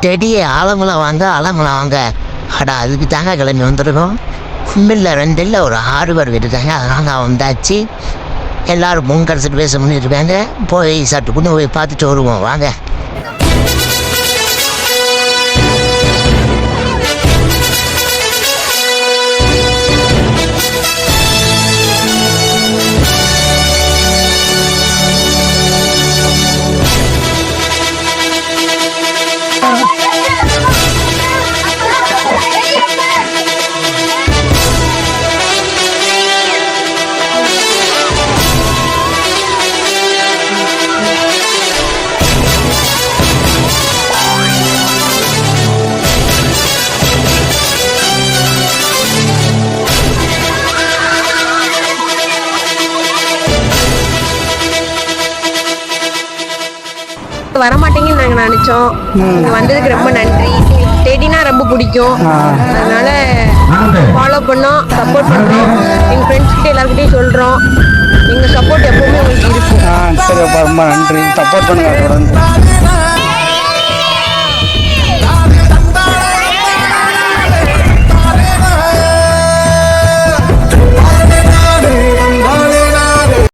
டெடியே ஆலங்குளம் வாங்க ஆலங்குளம் வாங்க. அதுக்கு தாங்க கிளம்பி வந்துருக்கோம். இல்லை 2 இல்லை ஒரு 6 பேர் விட்டுட்டாங்க. அதனால் நான் வந்தாச்சு. எல்லோரும் முன்கடைச்சிட்டு பேச பண்ணிட்டுருக்காங்க. போய் சட்டுக்குன்னு போய் பார்த்துட்டு வருவோம் வாங்க. வரமாட்டேங்கன்னு நாங்கள் நினச்சோம். வந்ததுக்கு ரொம்ப நன்றி. டெடினா ரொம்ப பிடிக்கும், அதனால ஃபாலோ பண்ணோம், சப்போர்ட் பண்ணுறோம். எங்கள் ஃப்ரெண்ட்ஸ்கிட்ட எல்லாருக்கிட்டையும் சொல்கிறோம், எங்கள் சப்போர்ட் எப்போவுமே உங்களுக்கு இருக்கும். சரி, ரொம்ப நன்றி. சப்போர்ட் பண்ணுங்க தொடர்ந்து.